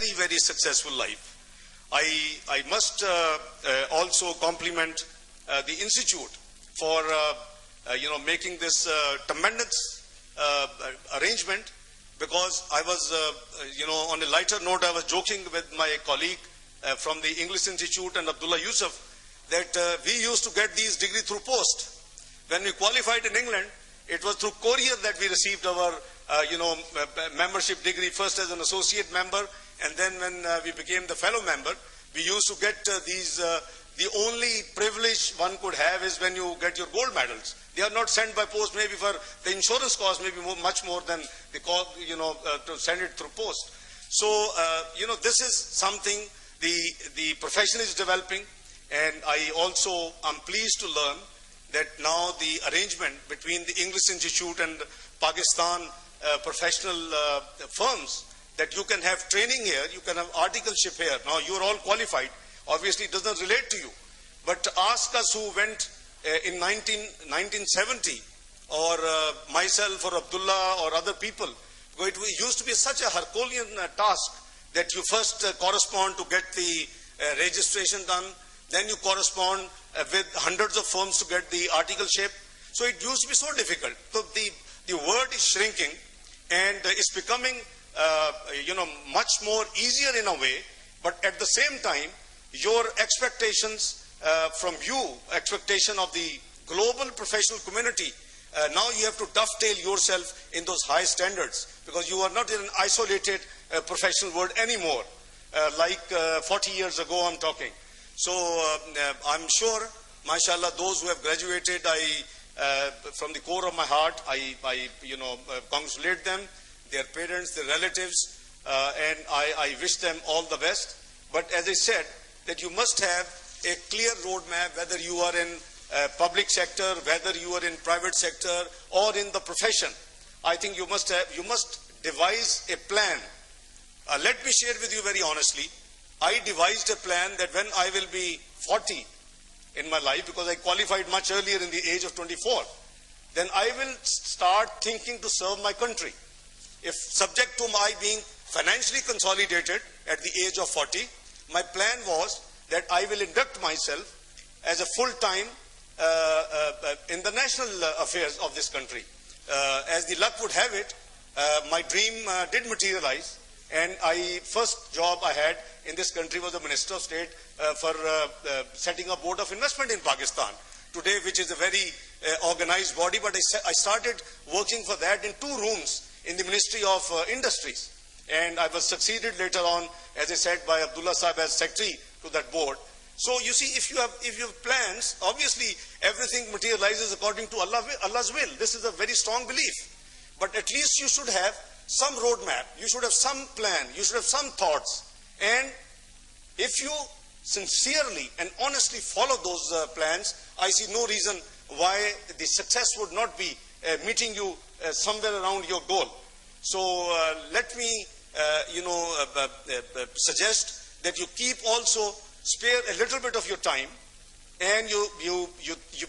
very, very successful life. I must also compliment the Institute for making this tremendous arrangement, because I was on a lighter note, I was joking with my colleague from the English Institute and Abdullah Yusuf that we used to get these degrees through post. When we qualified in England, it was through courier that we received our membership degree, first as an associate member, and then when we became the fellow member, we used to get these. The only privilege one could have is when you get your gold medals. They are not sent by post. Maybe for the insurance cost, maybe much more than the cost, to send it through post. So this is something the profession is developing, and I also am pleased to learn that now the arrangement between the English Institute and Pakistan professional firms, that you can have training here, you can have articleship here. Now you are all qualified. Obviously it does not relate to you. But ask us who went in 1970, or myself or Abdullah or other people. It used to be such a Herculean task that you first correspond to get the registration done, then you correspond with hundreds of firms to get the articleship. So it used to be so difficult. So the word is shrinking, and it's becoming much more easier in a way, but at the same time, your expectations from you, expectation of the global professional community, now you have to dovetail yourself in those high standards, because you are not in an isolated professional world anymore, like 40 years ago I'm talking. So I'm sure, mashallah, those who have graduated, from the core of my heart, I congratulate them, their parents, their relatives, and I wish them all the best. But as I said, that you must have a clear roadmap, whether you are in public sector, whether you are in private sector, or in the profession. I think you must devise a plan. Let me share with you very honestly. I devised a plan that when I will be 40 in my life, because I qualified much earlier in the age of 24, then I will start thinking to serve my country. If subject to my being financially consolidated at the age of 40, my plan was that I will induct myself as a full-time in the national affairs of this country. As the luck would have it, my dream did materialize, and first job I had in this country was the Minister of State for setting up Board of Investment in Pakistan today, which is a very organized body, but I started working for that in 2 rooms in the Ministry of Industries, and I was succeeded later on, as I said, by Abdullah Sahib as secretary to that board. So you see, if you have plans, obviously everything materializes according to Allah's will. This is a very strong belief. But at least you should have some roadmap. You should have some plan. You should have some thoughts. And if you sincerely and honestly follow those plans, I see no reason why the success would not be meeting you somewhere around your goal. So let me suggest that you keep also spare a little bit of your time, and you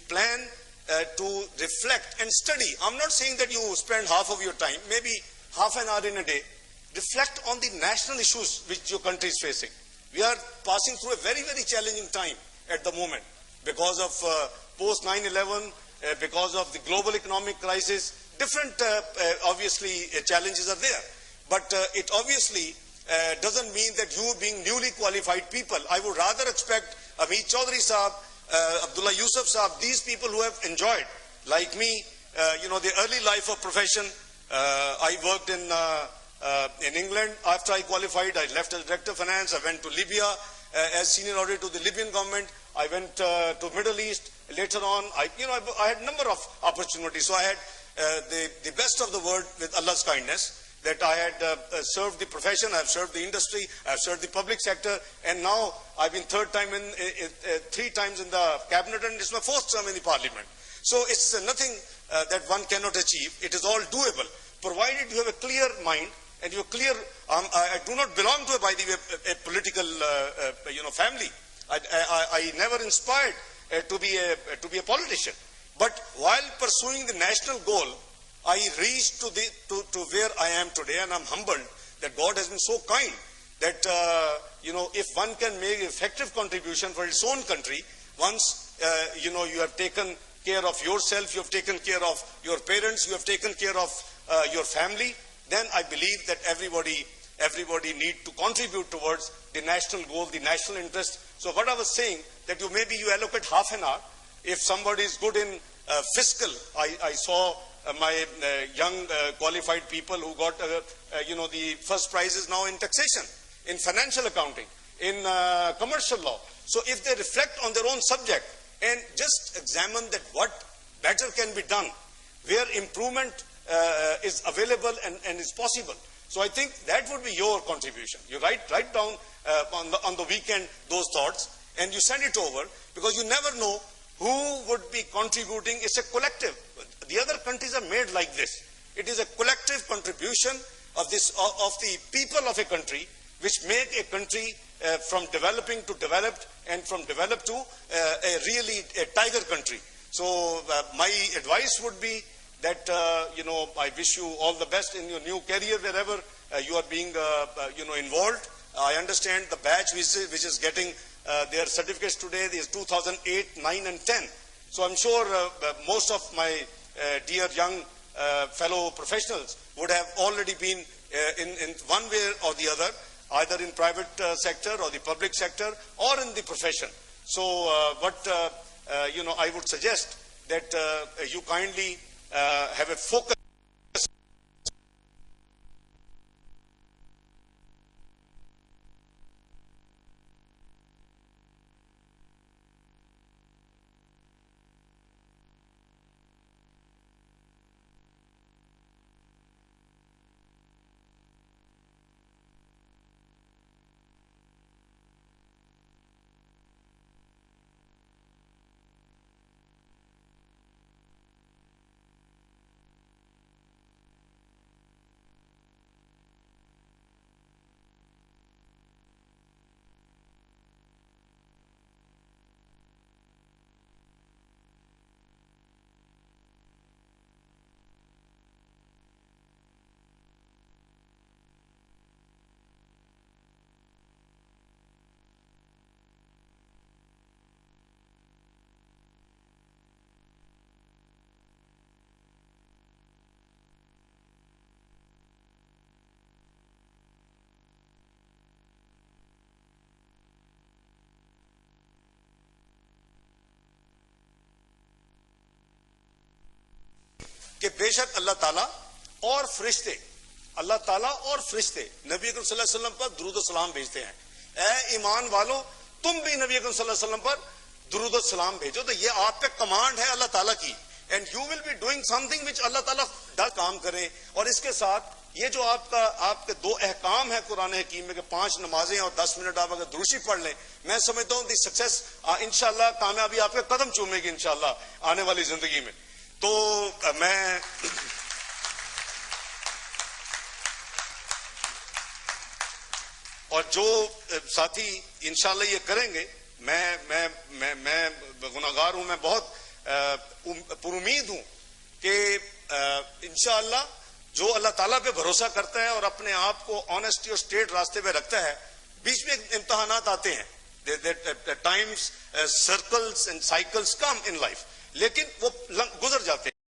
plan to reflect and study. I'm not saying that you spend half of your time, maybe half an hour in a day. Reflect on the national issues which your country is facing. We are passing through a very, very challenging time at the moment because of post 9/11, because of the global economic crisis. Different, obviously, challenges are there. But it obviously doesn't mean that you being newly qualified people. I would rather expect Amit Chaudhary Saab, Abdullah Yusuf Saab, these people who have enjoyed, like me, the early life of profession. I worked in England. After I qualified, I left as Director of Finance. I went to Libya as senior auditor to the Libyan government. I went to Middle East. Later on, I had a number of opportunities. So I had the best of the world with Allah's kindness, that I had served the profession, I have served the industry, I have served the public sector, and now I've been 3 times in the cabinet, and it's my 4th term in the parliament. So it's nothing that one cannot achieve. It is all doable, provided you have a clear mind and you're clear. I do not belong to, by the way, a political family. I never inspired to be a politician. But while pursuing the national goal, I reached to where I am today, and I'm humbled that God has been so kind that, if one can make effective contribution for its own country, once, you have taken care of yourself, you have taken care of your parents, you have taken care of your family, then I believe that everybody need to contribute towards the national goal, the national interest. So what I was saying, that maybe you allocate half an hour. If somebody is good in fiscal, I saw my young qualified people who got the first prizes now in taxation, in financial accounting, in commercial law. So if they reflect on their own subject and just examine that what better can be done, where improvement is available and is possible. So I think that would be your contribution. You write down on the weekend those thoughts and you send it over, because you never know who would be contributing. It's a collective. The other countries are made like this. It is a collective contribution of the people of a country, which make a country from developing to developed, and from developed to a tiger country. So my advice would be that I wish you all the best in your new career wherever you are being involved. I understand the batch which is getting their certificates today is 2008, 9 and 10. So I'm sure most of my dear young fellow professionals would have already been in one way or the other, either in private sector or the public sector or in the profession. So I would suggest that you kindly have a focus. कि बेशक अल्लाह ताला और फरिश्ते नबी अकरम सल्लल्लाहु अलैहि वसल्लम पर दुरूद और सलाम भेजते हैं। ए ईमान वालों, तुम भी नबी अकरम सल्लल्लाहु अलैहि वसल्लम पर दुरूद और सलाम भेजो। तो ये आप पे कमांड है अल्लाह ताला की, and you will be doing something which Allah Taala काम करें। और इसके साथ ये जो आपके दो अहकाम है कुरान हकीम में, कि 5 नमाजें और 10 मिनट आप अगर दुरूशी पढ़ लें, मैं समझता हूं दी सक्सेस इंशाल्लाह, कामयाबी आपके कदम चूमेगी इंशाल्लाह आने वाली जिंदगी में। तो मैं और जो साथी इंशाल्लाह ये करेंगे, मैं गुनाहगार हूं, मैं बहुत पुरुमीद हूं कि इंशाल्लाह जो अल्लाह ताला पे भरोसा करता है और अपने आप को ऑनेस्टी और स्ट्रेट रास्ते पे रखता है, बीच में इम्तिहानात आते हैं, times circles and cycles come in life, लेकिन वो गुजर जाते हैं।